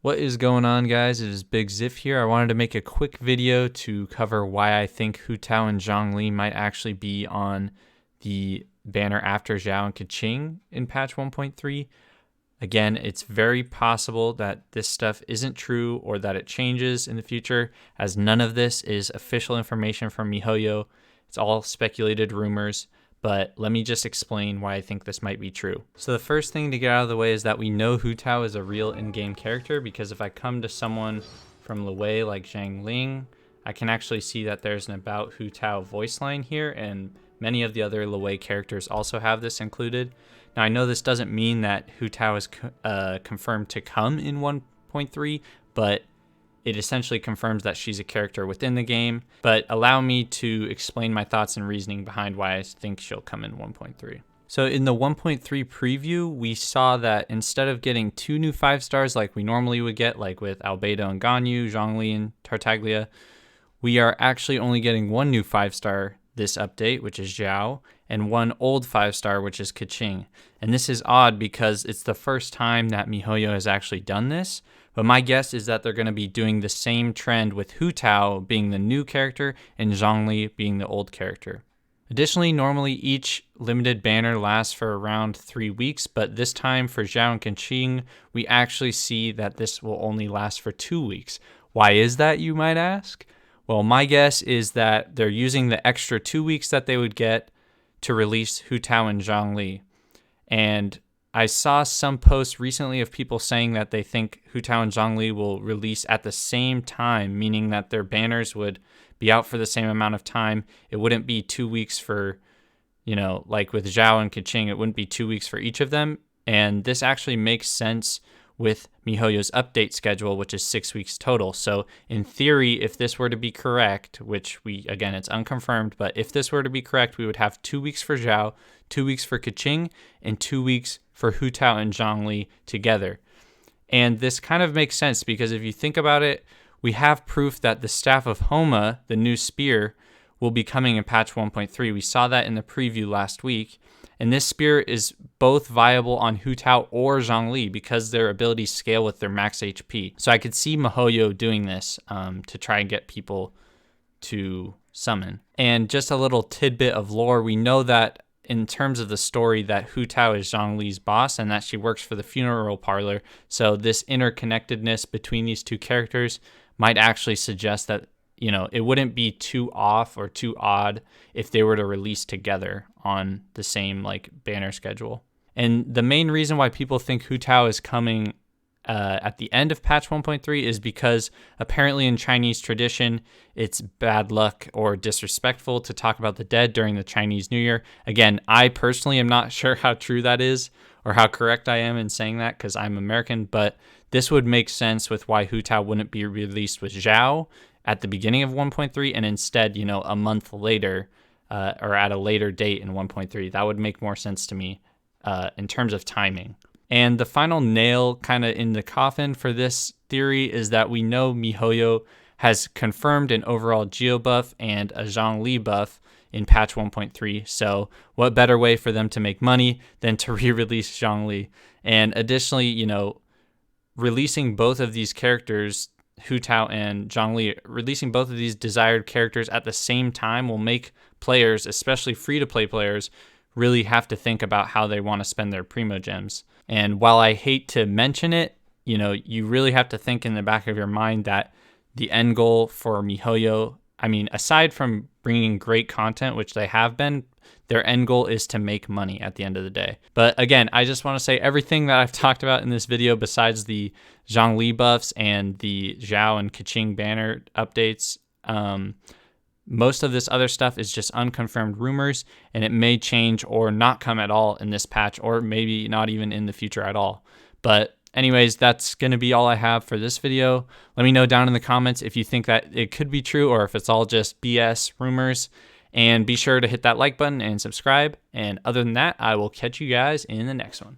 What is going on, guys? It is Big Ziff here. I wanted to make a quick video to cover why I think Hu Tao and Zhongli might actually be on the banner after Zhao and Keqing in patch 1.3. Again, it's very possible that this stuff isn't true or that it changes in the future, as none of this is official information from MiHoYo. It's all speculated rumors. But let me just explain why I think this might be true. So the first thing to get out of the way is that we know Hu Tao is a real in-game character, because if I come to someone from Liyue like Zhang Ling, I can actually see that there's an About Hu Tao voice line here, and many of the other Liyue characters also have this included. Now I know this doesn't mean that Hu Tao is confirmed to come in 1.3, but it essentially confirms that she's a character within the game, but allow me to explain my thoughts and reasoning behind why I think she'll come in 1.3. So in the 1.3 preview, we saw that instead of getting 2 new 5 stars like we normally would get, like with Albedo and Ganyu, Zhongli and Tartaglia, we are actually only getting 1 new 5 star this update, which is Zhao, and 1 old 5 star, which is Keqing. And this is odd because it's the first time that MiHoYo has actually done this. But my guess is that they're going to be doing the same trend with Hu Tao being the new character and Zhongli being the old character. Additionally, normally each limited banner lasts for around 3 weeks, but this time for Zhao and Keqing, we actually see that this will only last for 2 weeks. Why is that, you might ask? Well, my guess is that they're using the extra 2 weeks that they would get to release Hu Tao and Zhongli. And I saw some posts recently of people saying that they think Hu Tao and Zhongli will release at the same time, meaning that their banners would be out for the same amount of time. It wouldn't be 2 weeks for, like with Zhao and Keqing, it wouldn't be 2 weeks for each of them. And this actually makes sense with MiHoYo's update schedule, which is 6 weeks total. So in theory, if this were to be correct, which again, it's unconfirmed, but if this were to be correct, we would have 2 weeks for Zhao, 2 weeks for Keqing, and 2 weeks for Hu Tao and Zhongli together. And this kind of makes sense because if you think about it, we have proof that the Staff of Homa, the new spear, will be coming in patch 1.3. We saw that in the preview last week. And this spear is both viable on Hu Tao or Zhongli because their abilities scale with their max HP. So I could see MiHoYo doing this to try and get people to summon. And just a little tidbit of lore, we know that in terms of the story that Hu Tao is Zhongli's boss and that she works for the funeral parlor. So this interconnectedness between these two characters might actually suggest that, it wouldn't be too off or too odd if they were to release together on the same banner schedule. And the main reason why people think Hu Tao is coming at the end of patch 1.3 is because apparently in Chinese tradition, it's bad luck or disrespectful to talk about the dead during the Chinese New Year. Again, I personally am not sure how true that is or how correct I am in saying that because I'm American, but this would make sense with why Hu Tao wouldn't be released with Zhao at the beginning of 1.3 and instead, a month later or at a later date in 1.3. That would make more sense to me in terms of timing. And the final nail kind of in the coffin for this theory is that we know MiHoYo has confirmed an overall Geo buff and a Zhongli buff in patch 1.3. So what better way for them to make money than to re-release Zhongli? And additionally, releasing both of these characters, Hu Tao and Zhongli, releasing both of these desired characters at the same time will make players, especially free-to-play players, really have to think about how they want to spend their Primo Gems. And while I hate to mention it, you really have to think in the back of your mind that the end goal for MiHoYo, aside from bringing great content, which they have been, their end goal is to make money at the end of the day. But again, I just want to say everything that I've talked about in this video, besides the Zhongli buffs and the Zhao and Keqing banner updates, most of this other stuff is just unconfirmed rumors, and it may change or not come at all in this patch, or maybe not even in the future at all. But anyways, that's going to be all I have for this video. Let me know down in the comments if you think that it could be true or if it's all just BS rumors. And be sure to hit that like button and subscribe. And other than that, I will catch you guys in the next one.